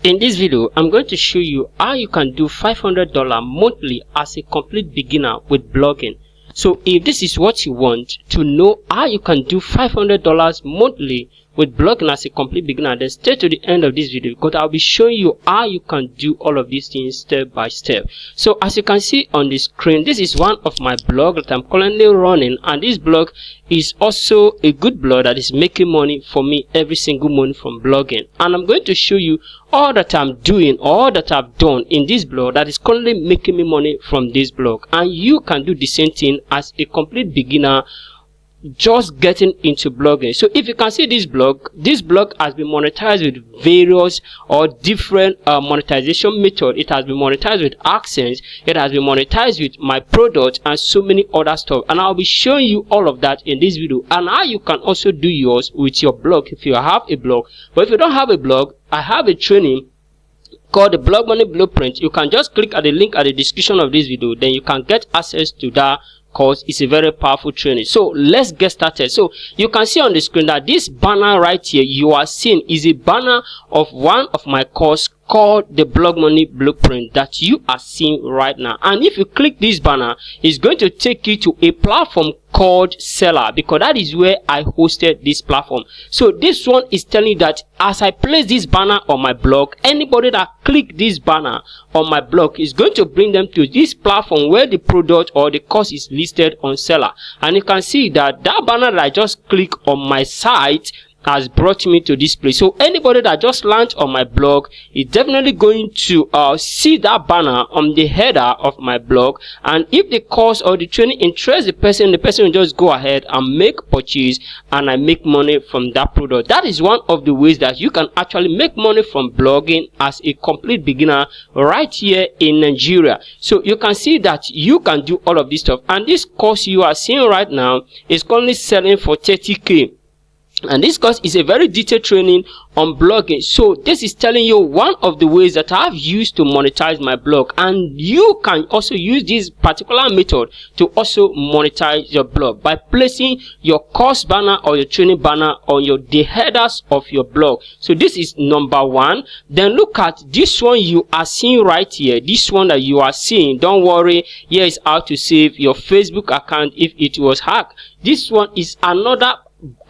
In this video, I'm going to show you how you can do $500 monthly as a complete beginner with blogging. So if this is what you want to know how you can do $500 monthly with blogging as a complete beginner, then stay to the end of this video because I'll be showing you how you can do all of these things step by step. So as you can see on the screen, this is one of my blogs that I'm currently running, and this blog is also a good blog that is making money for me every single month from blogging. And I'm going to show you all that I'm doing, all that I've done in this blog that is currently making me money from this blog. And you can do the same thing as a complete beginner just getting into blogging. So if you can see this blog has been monetized with various or different monetization method. It has been monetized with AdSense, it has been monetized with my product, and so many other stuff, and I'll be showing you all of that in this video, and how you can also do yours with your blog if you have a blog. But if you don't have a blog, I have a training called the Blog Money Blueprint. You can just click at the link at the description of this video, then you can get access to that course. It's a very powerful training. So let's get started. So you can see on the screen that this banner right here you are seeing is a banner of one of my course called the Blog Money Blueprint that you are seeing right now. And if you click this banner, it's going to take you to a platform called Seller, because that is where I hosted this platform. So this one is telling you that as I place this banner on my blog, anybody that click this banner on my blog is going to bring them to this platform where the product or the course is listed on Seller. And you can see that that banner that I just click on my site has brought me to this place. So anybody that just launched on my blog is definitely going to see that banner on the header of my blog, and if the course or the training interests the person will just go ahead and make purchase, and I make money from that product. That is one of the ways that you can actually make money from blogging as a complete beginner right here in Nigeria. So you can see that you can do all of this stuff, and this course you are seeing right now is currently selling for 30K. And this course is a very detailed training on blogging. So this is telling you one of the ways that I've used to monetize my blog, and you can also use this particular method to also monetize your blog by placing your course banner or your training banner on the headers of your blog. So this is number one. Then look at this one you are seeing right here. This one that you are seeing, don't worry, here is how to save your Facebook account if it was hacked. This one is another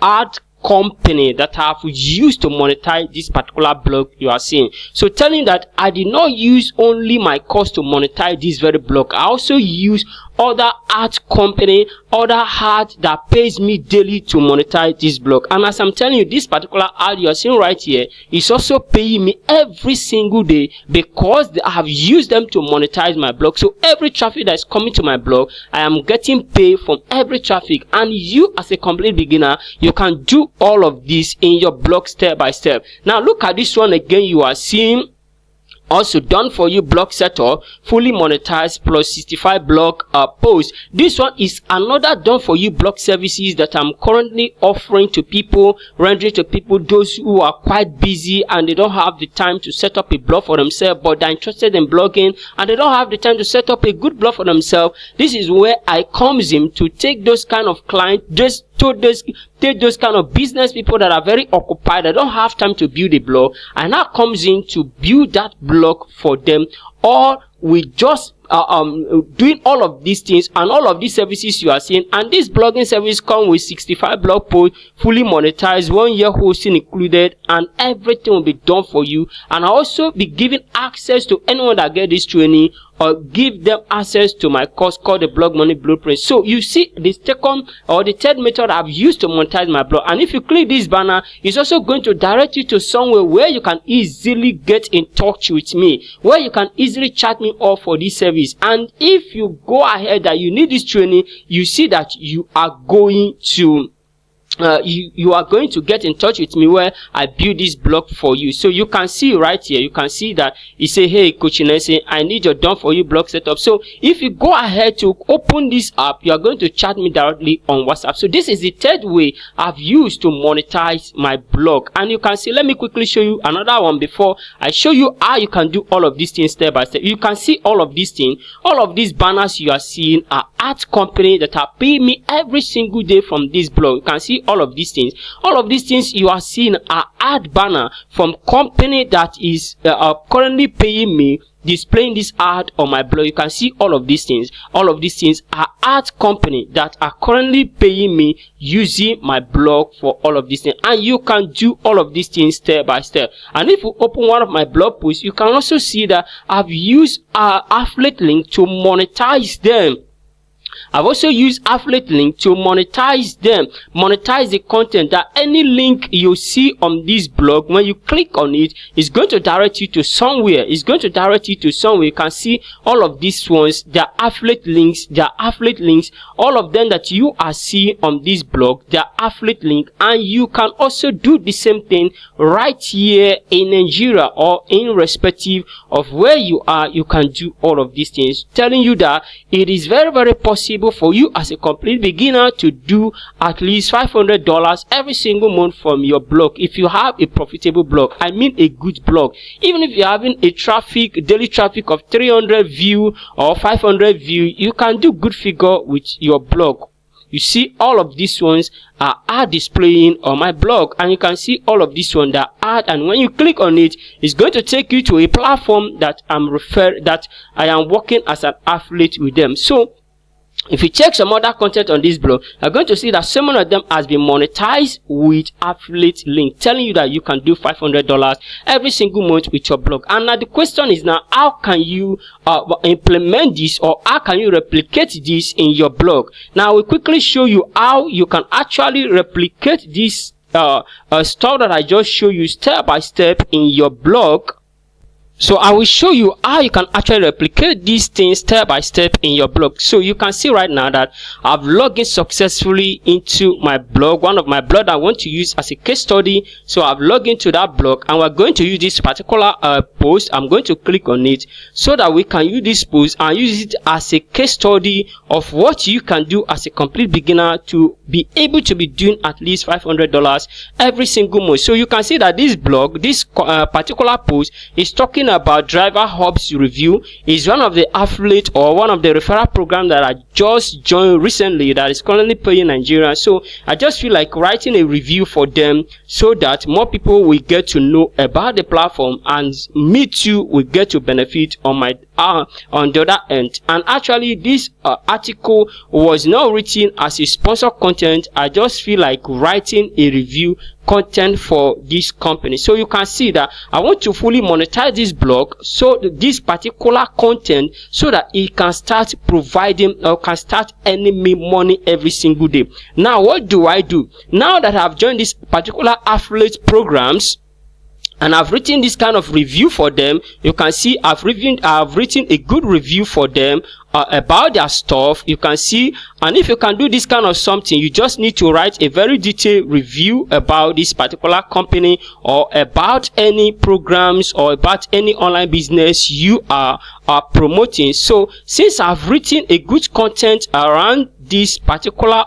ad company that have used to monetize this particular blog you are seeing. So telling that I did not use only my course to monetize this very blog, I also use other ad company, other ad that pays me daily to monetize this blog. And as I'm telling you, this particular ad you are seeing right here is also paying me every single day because I have used them to monetize my blog. So every traffic that is coming to my blog, I am getting paid from every traffic. And you as a complete beginner, you can do all of this in your blog step by step. Now look at this one again. You are seeing also done for you blog setup, fully monetized, plus 65 blog posts. This one is another done for you blog services that I'm currently offering to people, rendering to people, those who are quite busy and they don't have the time to set up a blog for themselves, but they're interested in blogging and they don't have the time to set up a good blog for themselves. This is where I comes in to take those kind of clients, take those kind of business people that are very occupied, they don't have time to build a blog, and now comes in to build that blog for them. Or we just doing all of these things and all of these services you are seeing. And this blogging service come with 65 blog posts, fully monetized, 1 year hosting included, and everything will be done for you. And I also be giving access to anyone that get this training, or give them access to my course called the Blog Money Blueprint. So you see the second or the third method I've used to monetize my blog. And if you click this banner, it's also going to direct you to somewhere where you can easily get in touch with me, where you can easily chat me off for this service. And if you go ahead that you need this training, you see that you are going to you are going to get in touch with me where I build this blog for you. So you can see right here, you can see that it say, hey Coach Inese, I need your done for you blog setup. So if you go ahead to open this app, you are going to chat me directly on WhatsApp. So this is the third way I've used to monetize my blog. And you can see, let me quickly show you another one before I show you how you can do all of these things step by step. You can see all of these things, all of these banners you are seeing are ad company that are paying me every single day from this blog. You can see see all of these things. All of these things you are seeing are ad banner from company that is currently paying me, displaying this ad on my blog. You can see all of these things. All of these things are ad company that are currently paying me using my blog for all of these things. And you can do all of these things step by step. And if you open one of my blog posts, you can also see that I've used affiliate link to monetize them. I've also used affiliate link to monetize them, monetize the content. That any link you see on this blog, when you click on it, it's going to direct you to somewhere. It's going to direct you to somewhere. You can see all of these ones, they're affiliate links, all of them that you are seeing on this blog, they're affiliate link. And you can also do the same thing right here in Nigeria or in respective of where you are. You can do all of these things, telling you that it is very, very possible for you as a complete beginner to do at least $500 every single month from your blog if you have a profitable blog. I mean a good blog. Even if you're having a daily traffic of 300 view or 500 view, you can do good figure with your blog. You see all of these ones are displaying on my blog, and you can see all of these ones that are, and when you click on it, it's going to take you to a platform that I am working as an affiliate with them. So if you check some other content on this blog, you're going to see that some of them has been monetized with affiliate link, telling you that you can do $500 every single month with your blog. And now the question is, now how can you implement this, or how can you replicate this in your blog? Now we'll quickly show you how you can actually replicate this stuff that I just showed you step by step in your blog. So I will show you how you can actually replicate these things step by step in your blog. So you can see right now that I've logged in successfully into my blog, one of my blog I want to use as a case study. So I've logged into that blog, and we're going to use this particular post. I'm going to click on it so that we can use this post and use it as a case study of what you can do as a complete beginner to be able to be doing at least $500 every single month. So you can see that this blog, this particular post is talking about Driver Hub's review. Is one of the affiliate or one of the referral program that I just joined recently that is currently paying Nigeria. So I just feel like writing a review for them so that more people will get to know about the platform, and me too will get to benefit on my on the other end. And actually this article was not written as a sponsored content. I just feel like writing a review content for this company. So you can see that I want to fully monetize this blog, so this particular content, so that it can start providing or can start earning me money every single day. Now what do I do now that I've joined this particular affiliate programs and I've written this kind of review for them? You can see I've written a good review for them about their stuff. You can see, and if you can do this kind of something, you just need to write a very detailed review about this particular company, or about any programs, or about any online business you are promoting. So since I've written a good content around this particular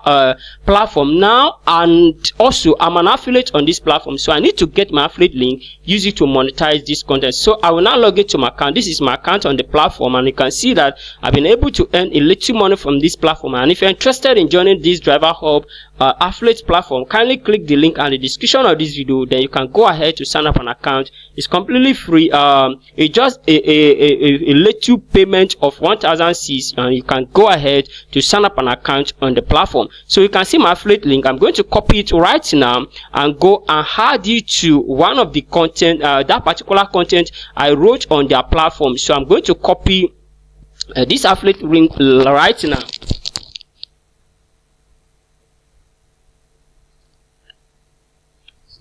platform now, and also I'm an affiliate on this platform, so I need to get my affiliate link, use it to monetize this content. So I will now log into my account. This is my account on the platform, and you can see that I've been able to earn a little money from this platform. And if you're interested in joining this Driver Hub affiliate platform, kindly click the link in the description of this video. Then you can go ahead to sign up an account. It's completely free. It's just a little payment of 1,006, and you can go ahead to sign up an account on the platform. So you can see my affiliate link. I'm going to copy it right now and go and add it to one of the content, that particular content I wrote on their platform. So I'm going to copy this affiliate link right now.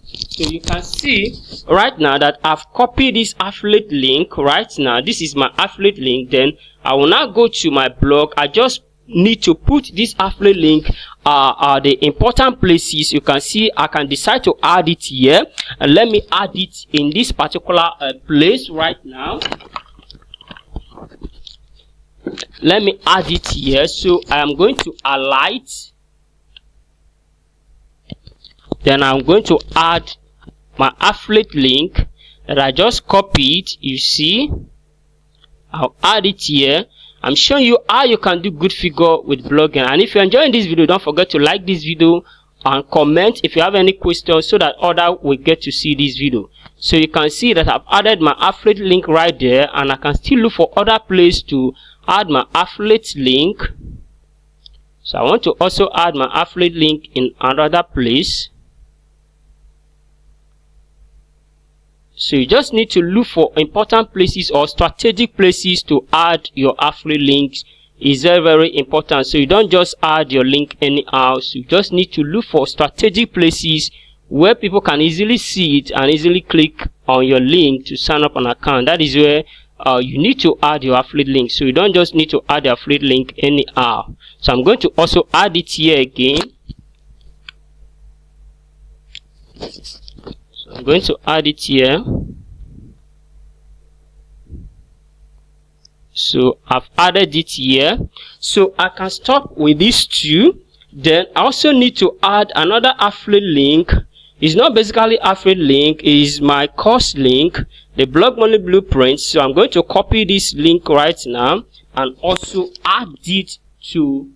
So you can see right now that I've copied this affiliate link right now. This is my affiliate link. Then I will now go to my blog. I just need to put this affiliate link the important places. You can see I can decide to add it here, and let me add it in this particular place right now. Let me add it here. So I am going to highlight, then I'm going to add my affiliate link that I just copied. You see, I'll add it here. I'm showing you how you can do good figure with blogging. And if you're enjoying this video, don't forget to like this video and comment if you have any questions so that others will get to see this video. So you can see that I've added my affiliate link right there, and I can still look for other places to add my affiliate link. So I want to also add my affiliate link in another place. So you just need to look for important places or strategic places to add your affiliate links. Is very important. So you don't just add your link anyhow. So you just need to look for strategic places where people can easily see it and easily click on your link to sign up an account. That is where you need to add your affiliate link. So you don't just need to add your affiliate link anyhow. So I'm going to also add it here again. So I'm going to add it here. So I've added it here. So I can stop with these two. Then I also need to add another affiliate link. It's not basically affiliate link, it's my course link, the Blog Money Blueprint. So I'm going to copy this link right now and also add it to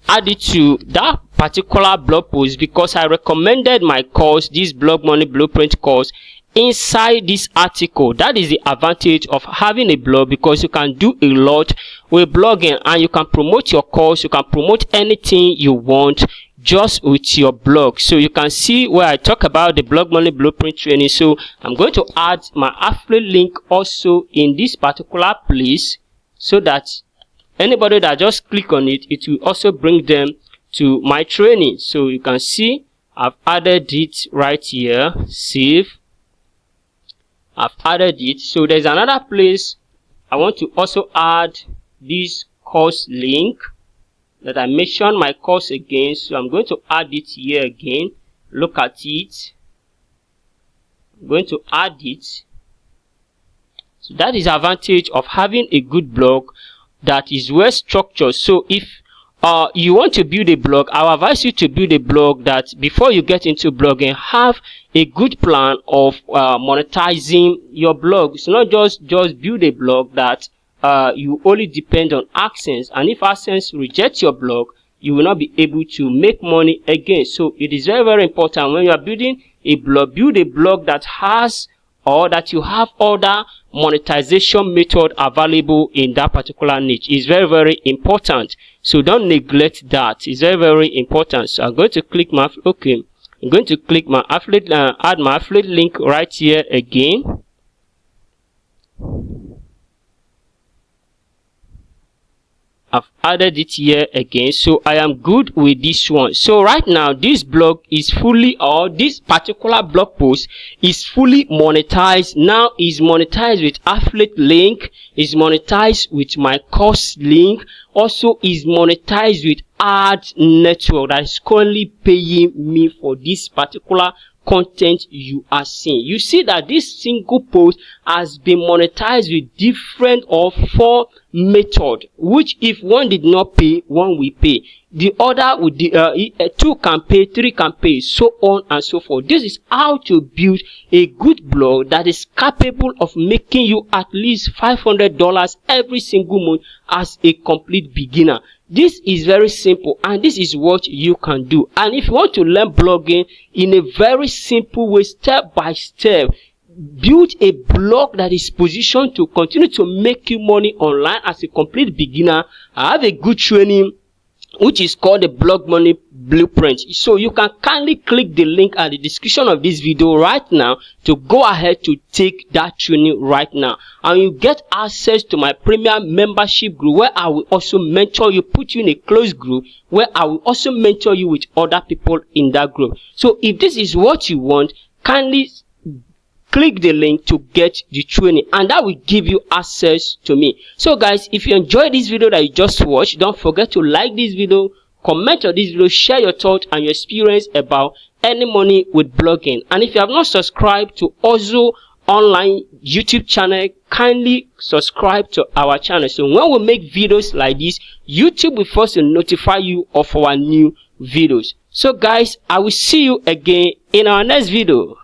that particular blog post, because I recommended my course, this Blog Money Blueprint course, inside this article. That is the advantage of having a blog, because you can do a lot with blogging and you can promote your course, you can promote anything you want just with your blog. So you can see where I talk about the Blog Money Blueprint training. So I'm going to add my affiliate link also in this particular place, so that anybody that just click on it, it will also bring them to my training. So you can see I've added it right here. Save. I've added it. So there's another place I want to also add this course link that I mentioned my course again. So I'm going to add it here again. Look at it. I'm going to add it. So that is the advantage of having a good blog that is well structured. So if you want to build a blog, I advise you to build a blog that before you get into blogging, have a good plan of monetizing your blog. It's not just build a blog that you only depend on AdSense, and if AdSense rejects your blog, you will not be able to make money again. So it is very important when you are building a blog, build a blog that has, or that you have other monetization method available in that particular niche. Is very important. So don't neglect that. It's very important. So I'm going to click my I'm going to click my affiliate, add my affiliate link right here again. I've added it here again. So I am good with this one. So right now this blog is fully, or this particular blog post is fully monetized. Now is monetized with affiliate link, is monetized with my course link, also is monetized with ad network that is currently paying me for this particular content you are seeing. You see that this single post has been monetized with different or 4 method, which if one did not pay, one will pay, the other would 2 can pay, 3 can pay, so on and so forth. This is how to build a good blog that is capable of making you at least $500 every single month as a complete beginner. This is very simple, and this is what you can do. And if you want to learn blogging in a very simple way, step by step, build a blog that is positioned to continue to make you money online as a complete beginner, I have a good training which is called the Blog Money Blueprint. So you can kindly click the link at the description of this video right now to go ahead to take that training right now, and you get access to my premium membership group, where I will also mentor you, put you in a closed group where I will also mentor you with other people in that group. So if this is what you want, kindly click the link to get the training, and that will give you access to me. So guys, if you enjoyed this video that you just watched, don't forget to like this video, comment on this video, share your thoughts and your experience about earning money with blogging. And if you have not subscribed to Ozo Online YouTube channel, kindly subscribe to our channel, so when we make videos like this, YouTube will first notify you of our new videos. So guys, I will see you again in our next video.